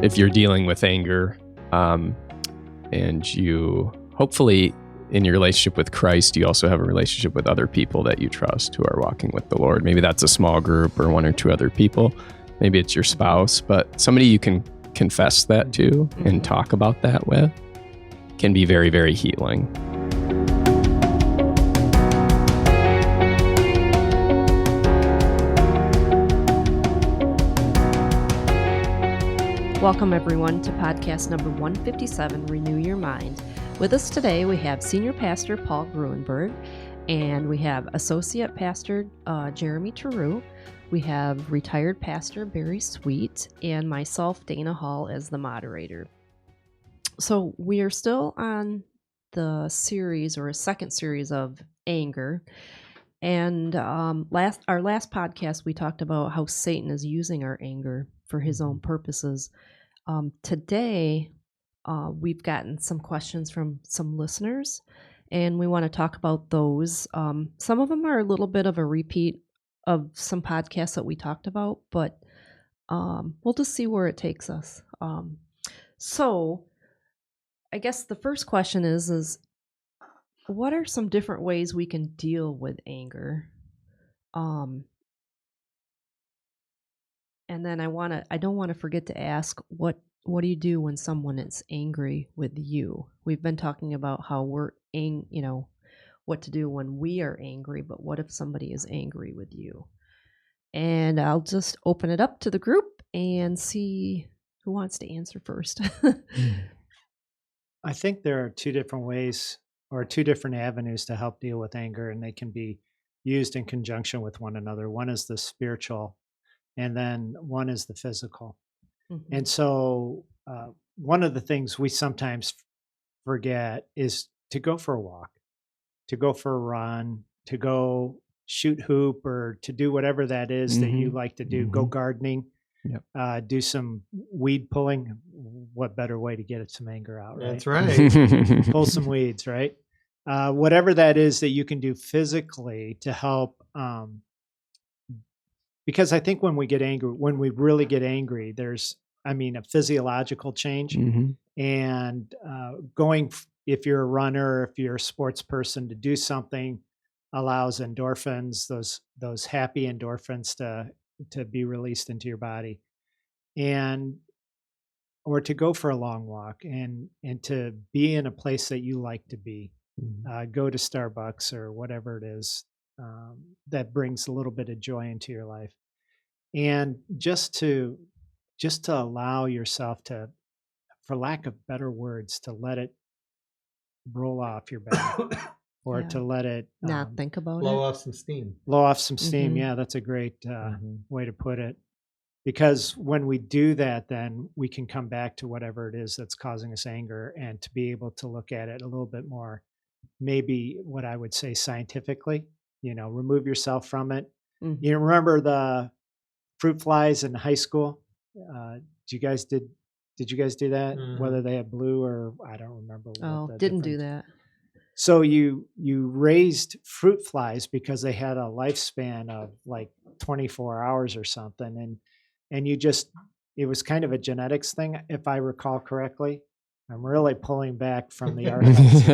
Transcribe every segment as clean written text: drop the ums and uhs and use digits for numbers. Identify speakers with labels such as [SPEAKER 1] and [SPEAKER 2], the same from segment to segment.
[SPEAKER 1] if you're dealing with anger, and you hopefully in your relationship with Christ, you also have a relationship with other people that you trust who are walking with the Lord. Maybe that's a small group or one or two other people. Maybe it's your spouse, but somebody you can confess that to and talk about that with can be very, very healing.
[SPEAKER 2] Welcome, everyone, to podcast number 157, Renew Your Mind. With us today, we have Senior Pastor Paul Gruenberg, and we have Associate Pastor Jeremy Touroo. We have retired Pastor Barry Sweet, and myself, Dana Hall, as the moderator. So we are still on the series, or a second series of anger. And our last podcast, we talked about how Satan is using our anger for his own purposes. Today, we've gotten some questions from some listeners, and we want to talk about those. Some of them are a little bit of a repeat of some podcasts that we talked about, but we'll just see where it takes us. So I guess the first question is what are some different ways we can deal with anger? And then I don't want to forget to ask, what do you do when someone is angry with you? We've been talking about how we're what to do when we are angry, but what if somebody is angry with you? And I'll just open it up to the group and see who wants to answer first.
[SPEAKER 3] I think there are two different ways or two different avenues to help deal with anger, and they can be used in conjunction with one another. One is the spiritual, and then one is the physical. Mm-hmm. And so one of the things we sometimes forget is to go for a walk, to go for a run, to go shoot hoop, or to do whatever that is that you like to do. Go gardening, do some weed pulling. What better way to get some anger out, right?
[SPEAKER 4] That's right.
[SPEAKER 3] Pull some weeds, right? Whatever that is that you can do physically to help. Because I think when we really get angry, there's, a physiological change. And if you're a runner, if you're a sports person, to do something allows endorphins, those happy endorphins to be released into your body. Or to go for a long walk and to be in a place that you like to be. Go to Starbucks or whatever it is that brings a little bit of joy into your life. And just to allow yourself to, for lack of better words, to let it roll off your back, or to let it
[SPEAKER 2] not think about
[SPEAKER 4] blow off some steam.
[SPEAKER 3] Blow off some steam. Yeah, that's a great way to put it. Because when we do that, then we can come back to whatever it is that's causing us anger, and to be able to look at it a little bit more, maybe what I would say scientifically, remove yourself from it. You remember the fruit flies in high school? Did you guys do that? Whether they had blue or I don't remember.
[SPEAKER 2] Didn't do that.
[SPEAKER 3] So you raised fruit flies because they had a lifespan of like 24 hours or something. And it was kind of a genetics thing, if I recall correctly. I'm really pulling back from the archives.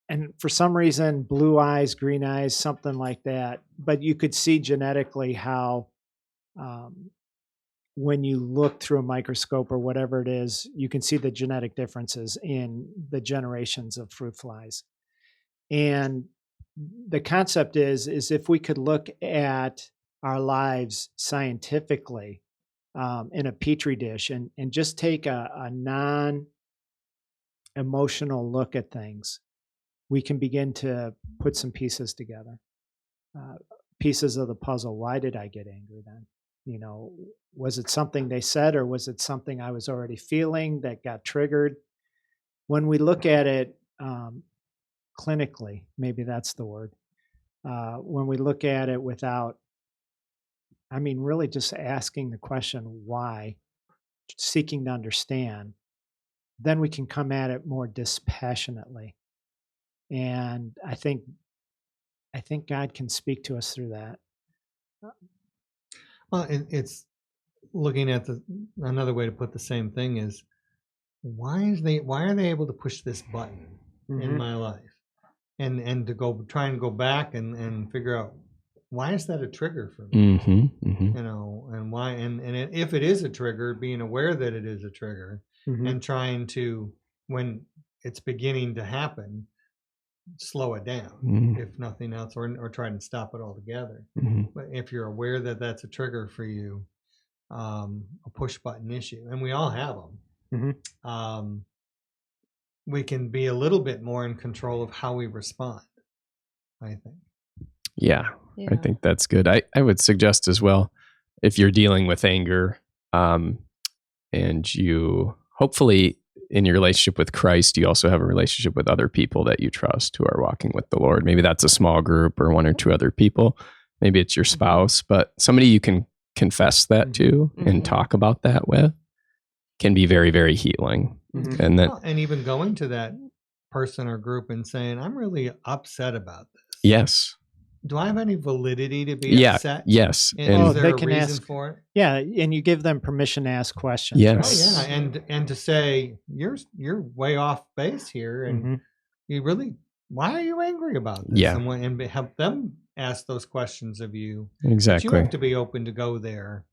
[SPEAKER 3] And for some reason, blue eyes, green eyes, something like that. But you could see genetically how, when you look through a microscope or whatever it is, you can see the genetic differences in the generations of fruit flies. And the concept is if we could look at our lives scientifically in a petri dish and just take a non-emotional look at things, we can begin to put some pieces together, pieces of the puzzle. Why did I get angry then? Was it something they said, or was it something I was already feeling that got triggered? When we look at it clinically, maybe that's the word, when we look at it without, really just asking the question, why, seeking to understand, then we can come at it more dispassionately. And I think God can speak to us through that.
[SPEAKER 4] Well, and it's looking at another way to put the same thing is, why are they able to push this button in my life, and to try and go back and figure out, why is that a trigger for me? You know, and why, and if it is a trigger, being aware that it is a trigger, and trying to, when it's beginning to happen, slow it down, if nothing else, or try to stop it altogether. But if you're aware that that's a trigger for you, a push button issue, and we all have them, we can be a little bit more in control of how we respond, I think.
[SPEAKER 1] Yeah, I think that's good. I would suggest as well, if you're dealing with anger, and you hopefully in your relationship with Christ, you also have a relationship with other people that you trust who are walking with the Lord. Maybe that's a small group or one or two other people. Maybe it's your spouse, but somebody you can confess that to and talk about that with can be very, very healing. And that,
[SPEAKER 4] and even going to that person or group and saying, I'm really upset about this.
[SPEAKER 1] yes.
[SPEAKER 4] Do I have any validity to be upset?
[SPEAKER 1] Yes.
[SPEAKER 4] And is there
[SPEAKER 3] they
[SPEAKER 4] a
[SPEAKER 3] can
[SPEAKER 4] reason
[SPEAKER 3] ask
[SPEAKER 4] for it?
[SPEAKER 3] Yeah, and you give them permission to ask questions.
[SPEAKER 1] Yes.
[SPEAKER 4] Oh yeah, and to say, you're way off base here, and you really, why are you angry about this?
[SPEAKER 1] Yeah.
[SPEAKER 4] And help them ask those questions of you.
[SPEAKER 1] Exactly.
[SPEAKER 4] But you have to be open to go there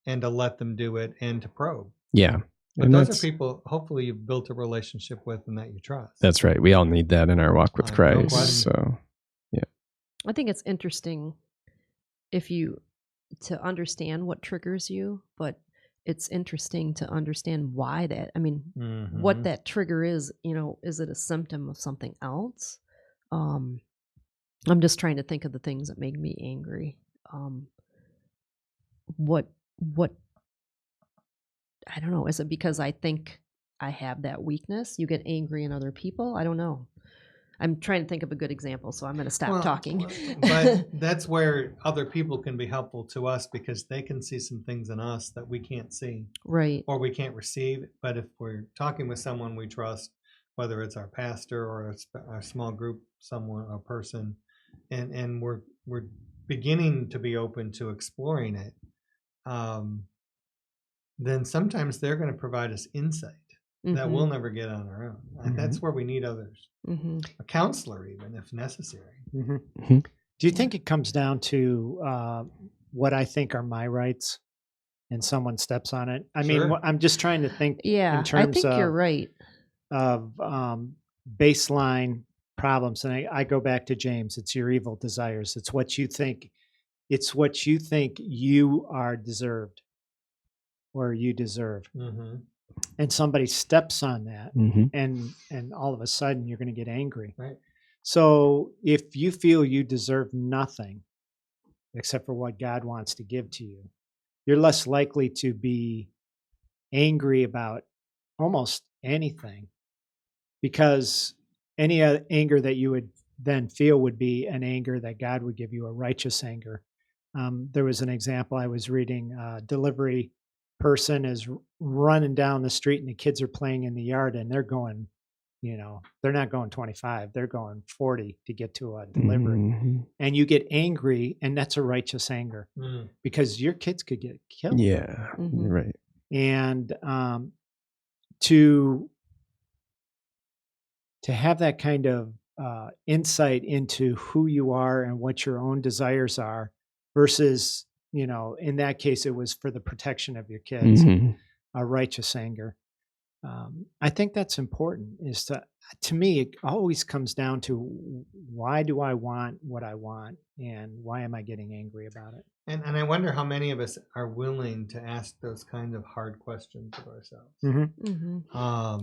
[SPEAKER 4] and to let them do it and to probe.
[SPEAKER 1] Yeah.
[SPEAKER 4] But
[SPEAKER 1] And
[SPEAKER 4] those are people, hopefully you've built a relationship with and that you trust.
[SPEAKER 1] That's right. We all need that in our walk with
[SPEAKER 4] No
[SPEAKER 1] Christ.
[SPEAKER 4] question.
[SPEAKER 1] So
[SPEAKER 2] I think it's interesting to understand what triggers you, but it's interesting to understand why that, I mean, what that trigger is, you know, is it a symptom of something else? I'm just trying to think of the things that make me angry. What, I don't know. Is it because I think I have that weakness? You get angry in other people? I don't know. I'm trying to think of a good example, so I'm going to stop talking.
[SPEAKER 4] But that's where other people can be helpful to us, because they can see some things in us that we can't see.
[SPEAKER 2] Right.
[SPEAKER 4] Or we can't receive. But if we're talking with someone we trust, whether it's our pastor or a small group, someone, a person, and we're beginning to be open to exploring it, then sometimes they're going to provide us insight that we'll never get on our own. And that's where we need others. A counselor, even if necessary.
[SPEAKER 3] Do you think it comes down to what I think are my rights, and someone steps on it? I mean, I'm just trying to think. In terms
[SPEAKER 2] I think you're right.
[SPEAKER 3] Of baseline problems, and I go back to James. It's your evil desires. It's what you think. It's what you think you are deserved, or you deserve. And somebody steps on that, and all of a sudden you're going to get angry.
[SPEAKER 4] Right.
[SPEAKER 3] So if you feel you deserve nothing except for what God wants to give to you, you're less likely to be angry about almost anything, because any anger that you would then feel would be an anger that God would give you, a righteous anger. There was an example I was reading, delivery person is running down the street and the kids are playing in the yard, and they're going, you know, they're not going 25, they're going 40 to get to a delivery. And you get angry, and that's a righteous anger, because your kids could get killed.
[SPEAKER 1] yeah, you're right.
[SPEAKER 3] And to have that kind of insight into who you are and what your own desires are, versus, you know, in that case, it was for the protection of your kids, a righteous anger. I think that's important. Is to me, it always comes down to, why do I want what I want, and why am I getting angry about it?
[SPEAKER 4] And I wonder how many of us are willing to ask those kind of hard questions of ourselves.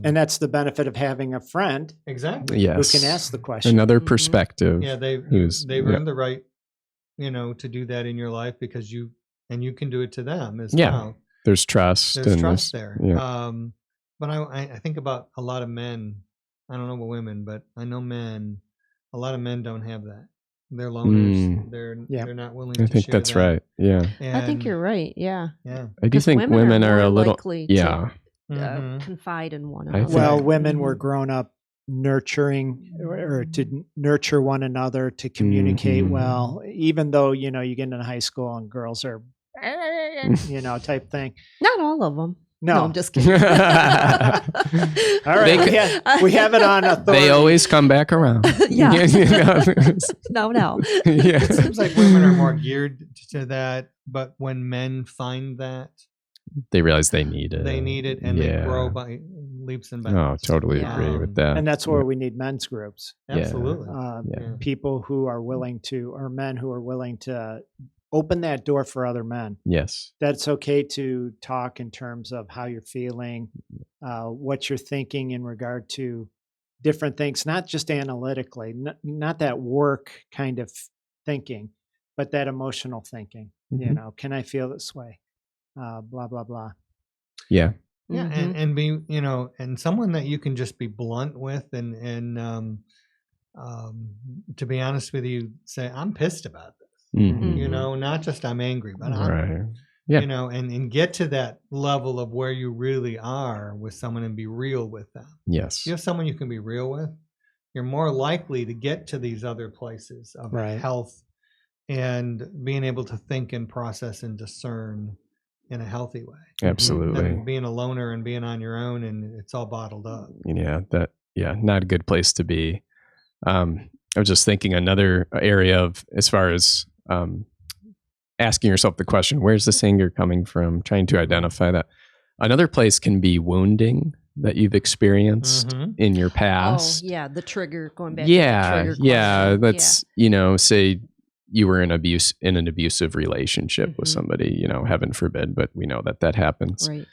[SPEAKER 3] And that's the benefit of having a friend,
[SPEAKER 4] exactly,
[SPEAKER 1] Yes.
[SPEAKER 3] who can ask the question.
[SPEAKER 1] Another perspective.
[SPEAKER 4] Yeah, they've earned the right, you know, to do that in your life, because you can do it to them as well.
[SPEAKER 1] There's trust.
[SPEAKER 4] There's trust there.
[SPEAKER 1] Yeah.
[SPEAKER 4] But I think about a lot of men. I don't know about women, but I know men. A lot of men don't have that. They're loners. They're not willing to share.
[SPEAKER 1] I think that's
[SPEAKER 4] that.
[SPEAKER 1] right. Yeah.
[SPEAKER 2] I think you're right. Yeah.
[SPEAKER 4] Yeah.
[SPEAKER 1] I do think women are a little
[SPEAKER 2] likely
[SPEAKER 1] to
[SPEAKER 2] confide in one
[SPEAKER 1] I
[SPEAKER 2] another.
[SPEAKER 1] think-
[SPEAKER 3] Well, women were grown up nurturing, or to nurture one another, to communicate well, even though, you know, you get into high school and girls are type thing.
[SPEAKER 2] Not all of them.
[SPEAKER 3] No.
[SPEAKER 2] I'm just kidding.
[SPEAKER 3] All right, we have it on authority.
[SPEAKER 1] They always come back around.
[SPEAKER 2] Yeah. No.
[SPEAKER 1] Yeah.
[SPEAKER 4] It seems like women are more geared to that, but when men find that,
[SPEAKER 1] They realize they need it.
[SPEAKER 4] and they grow by leaps and bounds.
[SPEAKER 1] Oh, totally agree with that.
[SPEAKER 3] And that's where we need men's groups.
[SPEAKER 4] Absolutely.
[SPEAKER 3] People who are willing to, or men who are willing to open that door for other men.
[SPEAKER 1] Yes.
[SPEAKER 3] That's okay to talk in terms of how you're feeling, what you're thinking in regard to different things, not just analytically, not that work kind of thinking, but that emotional thinking.
[SPEAKER 1] Mm-hmm.
[SPEAKER 3] Can I feel this way? Blah, blah, blah.
[SPEAKER 1] Yeah.
[SPEAKER 4] Yeah.
[SPEAKER 2] Mm-hmm.
[SPEAKER 4] And be, and someone that you can just be blunt with and to be honest with you, say, I'm pissed about this.
[SPEAKER 1] Mm-hmm.
[SPEAKER 4] Not just I'm angry, but
[SPEAKER 1] right. Yeah.
[SPEAKER 4] And get to that level of where you really are with someone and be real with them.
[SPEAKER 1] Yes.
[SPEAKER 4] If you have someone you can be real with, you're more likely to get to these other places of health and being able to think and process and discern in a healthy way.
[SPEAKER 1] Absolutely.
[SPEAKER 4] Than being a loner and being on your own and it's all bottled up.
[SPEAKER 1] Not a good place to be. I was just thinking another area of, as far as asking yourself the question, where's this anger coming from? Trying to identify that. Another place can be wounding that you've experienced in your past.
[SPEAKER 2] Oh, yeah, the trigger, going back to the trigger.
[SPEAKER 1] Yeah. Let's, say you were in an abusive relationship with somebody, heaven forbid, but we know that happens.
[SPEAKER 2] Right.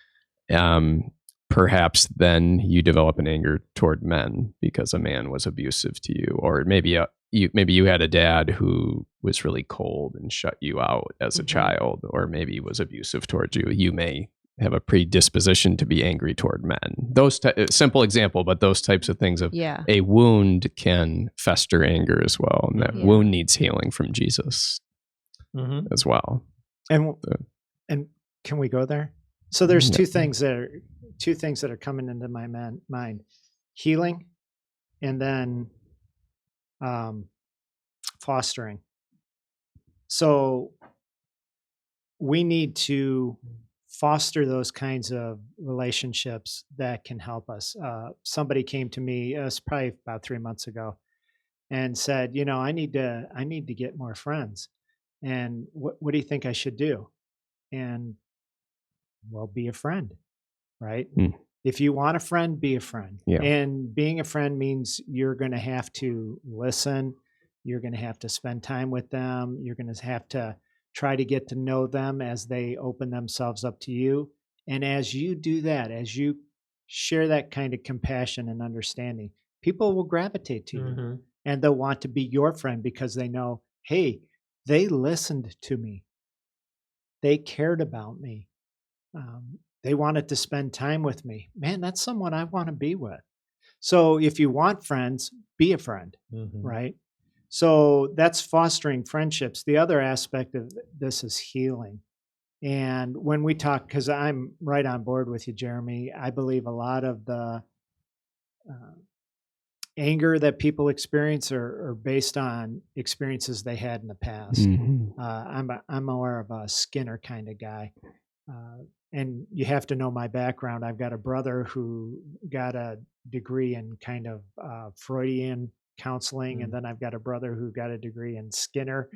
[SPEAKER 1] Perhaps then you develop an anger toward men because a man was abusive to you, or maybe you had a dad who was really cold and shut you out as a child, or maybe was abusive towards you. You may have a predisposition to be angry toward men. Those simple example, but those types of things of a wound can fester anger as well, and that wound needs healing from Jesus as well.
[SPEAKER 3] And can we go there? So there's two things that are coming into my mind: healing, and then fostering. So we need to foster those kinds of relationships that can help us. Somebody came to me, it was probably about 3 months ago, and said, I need to get more friends. And what do you think I should do? And well, be a friend, right? If you want a friend, be a friend.
[SPEAKER 1] Yeah.
[SPEAKER 3] And being a friend means you're going to have to listen. You're going to have to spend time with them. You're going to have to try to get to know them as they open themselves up to you. And as you do that, as you share that kind of compassion and understanding, people will gravitate to you and they'll want to be your friend because they know, hey, they listened to me. They cared about me. They wanted to spend time with me. Man, that's someone I want to be with. So if you want friends, be a friend, right? So that's fostering friendships. The other aspect of this is healing. And when we talk, because I'm right on board with you, Jeremy, I believe a lot of the anger that people experience are based on experiences they had in the past. I'm more of a Skinner kind of guy. And you have to know my background. I've got a brother who got a degree in kind of Freudian counseling, and then I've got a brother who got a degree in Skinner.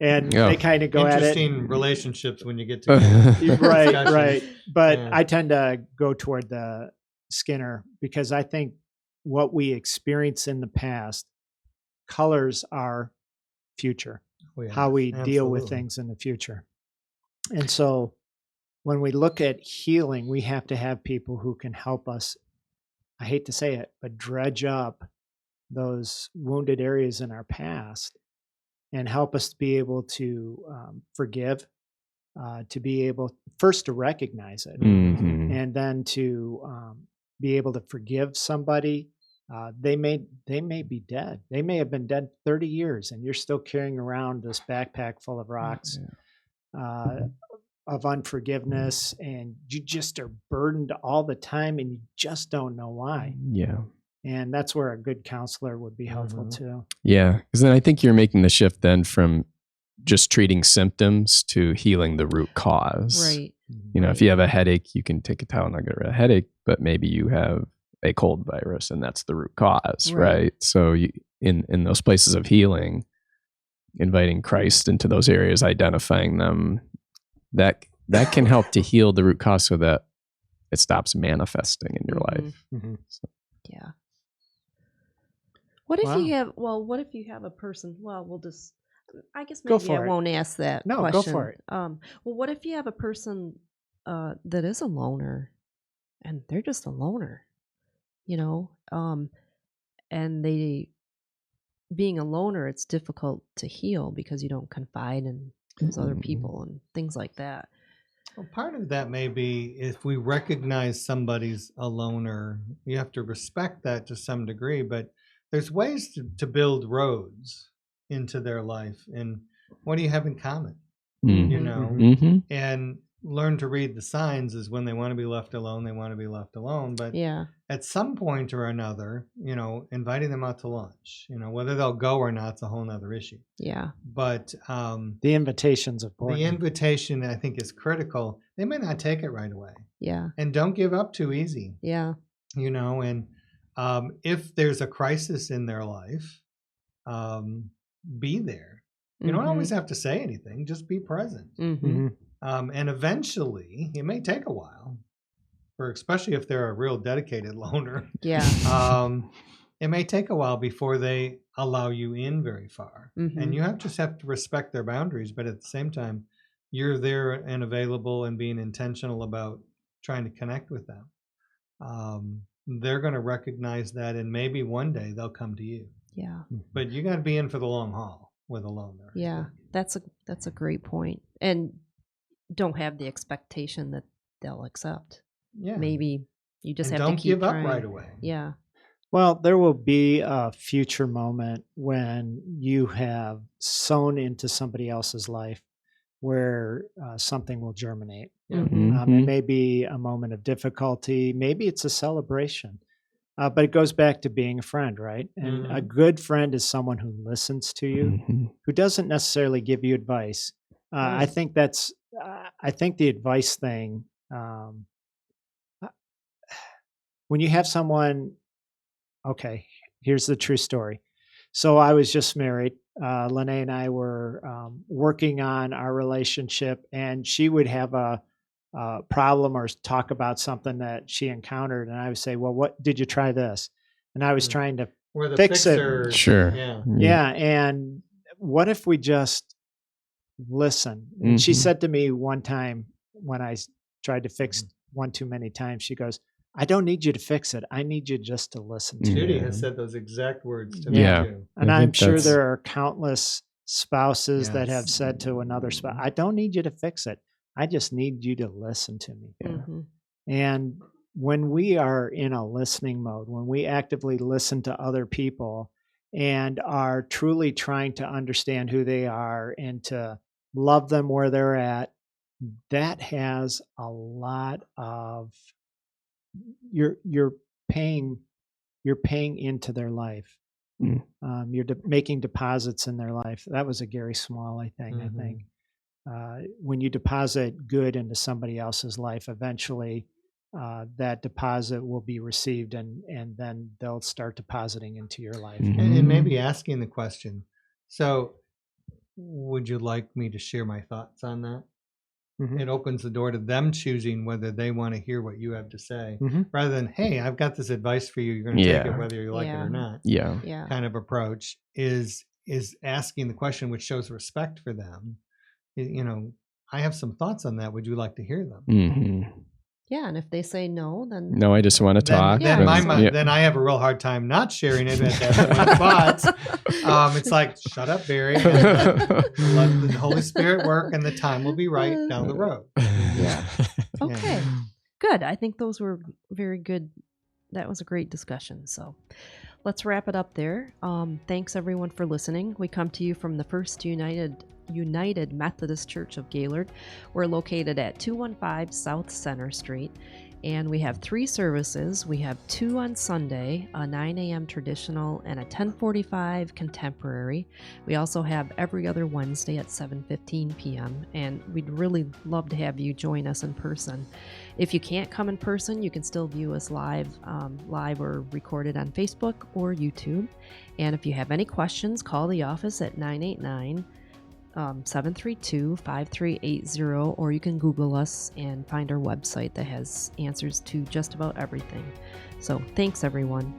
[SPEAKER 3] They kind of go at it.
[SPEAKER 4] Interesting relationships when you get to
[SPEAKER 3] right. But I tend to go toward the Skinner because I think what we experience in the past colors our future, how we deal with things in the future. And so when we look at healing, we have to have people who can help us, I hate to say it, but dredge up those wounded areas in our past and help us to be able to forgive, to be able first to recognize it, and then to be able to forgive somebody. They may be dead. They may have been dead 30 years, and you're still carrying around this backpack full of rocks of unforgiveness, and you just are burdened all the time, and you just don't know why.
[SPEAKER 1] Yeah.
[SPEAKER 3] And that's where a good counselor would be helpful too.
[SPEAKER 1] Yeah. Because then I think you're making the shift then from just treating symptoms to healing the root cause.
[SPEAKER 2] Right.
[SPEAKER 1] You know, if you have a headache, you can take a Tylenol, get rid of a headache, but maybe you have a cold virus and that's the root cause, right? So in those places of healing, inviting Christ into those areas, identifying them, that can help to heal the root cause so that it stops manifesting in your life. So.
[SPEAKER 2] Yeah. What if you have a person, I guess maybe I won't ask that question.
[SPEAKER 3] No, go for it.
[SPEAKER 2] Well, what if you have a person that is a loner and they're just a loner, and being a loner, it's difficult to heal because you don't confide in those other people and things like that.
[SPEAKER 4] Well, part of that may be if we recognize somebody's a loner, you have to respect that to some degree, but there's ways to build roads into their life. And what do you have in common? And learn to read the signs is when they want to be left alone, they want to be left alone. But at some point or another, inviting them out to lunch, whether they'll go or not, it's a whole nother issue.
[SPEAKER 2] Yeah.
[SPEAKER 4] But
[SPEAKER 3] the invitation's important.
[SPEAKER 4] The invitation, I think, is critical. They may not take it right away.
[SPEAKER 2] Yeah.
[SPEAKER 4] And don't give up too easy.
[SPEAKER 2] Yeah.
[SPEAKER 4] And if there's a crisis in their life, be there. You don't always have to say anything, just be present. And eventually, it may take a while, especially if they're a real dedicated loner.
[SPEAKER 2] Yeah.
[SPEAKER 4] It may take a while before they allow you in very far. And you just have to respect their boundaries. But at the same time, you're there and available and being intentional about trying to connect with them. They're going to recognize that, and maybe one day they'll come to you.
[SPEAKER 2] Yeah.
[SPEAKER 4] But you got to be in for the long haul with a loner.
[SPEAKER 2] Yeah, that's a great point. And don't have the expectation that they'll accept.
[SPEAKER 4] Yeah.
[SPEAKER 2] Maybe you just have
[SPEAKER 4] don't
[SPEAKER 2] to keep
[SPEAKER 4] give up
[SPEAKER 2] trying.
[SPEAKER 4] right away.
[SPEAKER 2] Yeah.
[SPEAKER 3] Well, there will be a future moment when you have sown into somebody else's life where something will germinate. It may be a moment of difficulty. Maybe it's a celebration. But it goes back to being a friend, right? And a good friend is someone who listens to you, who doesn't necessarily give you advice. I think the advice thing, when you have someone, okay, here's the true story. So I was just married. Lene and I were working on our relationship, and she would have a problem or talk about something that she encountered, and I would say, well, what did you try this? And I was trying to fix it.
[SPEAKER 1] Sure.
[SPEAKER 3] Yeah. And what if we just listen? And she said to me one time when I tried to fix one too many times, she goes, I don't need you to fix it. I need you just to listen to
[SPEAKER 4] Judy
[SPEAKER 3] it.
[SPEAKER 4] has said those exact words to me too.
[SPEAKER 3] And I'm sure there are countless spouses that have said to another spouse, I don't need you to fix it. I just need you to listen to me. And when we are in a listening mode, when we actively listen to other people and are truly trying to understand who they are and to love them where they're at, that has a lot of you're paying into their life. You're making deposits in their life. That was a Gary Smalley thing, I think. When you deposit good into somebody else's life, eventually that deposit will be received, and then they'll start depositing into your life.
[SPEAKER 4] And maybe asking the question, so would you like me to share my thoughts on that? It opens the door to them choosing whether they want to hear what you have to say, rather than, hey, I've got this advice for you. You're going to take it whether you like it or not. Kind of approach is asking the question, which shows respect for them. I have some thoughts on that. Would you like to hear them?
[SPEAKER 2] Yeah, and if they say no, then
[SPEAKER 1] no, I just want to talk.
[SPEAKER 4] Then I have a real hard time not sharing it at that point. It's like, shut up, Barry. Let the Holy Spirit work, and the time will be right down the road.
[SPEAKER 2] Okay, good. I think those were very good. That was a great discussion. So let's wrap it up there. Thanks everyone for listening. We come to you from the First United Methodist Church of Gaylord. We're located at 215 South Center Street, And we have 3 services. We have 2 on Sunday, a 9 a.m. traditional and a 10:45 contemporary. We also have every other Wednesday at 7:15 p.m. And we'd really love to have you join us in person. If you can't come in person, you can still view us live or recorded on Facebook or YouTube. And if you have any questions, call the office at 989-732-5380, or you can Google us and find our website that has answers to just about everything. So thanks, everyone.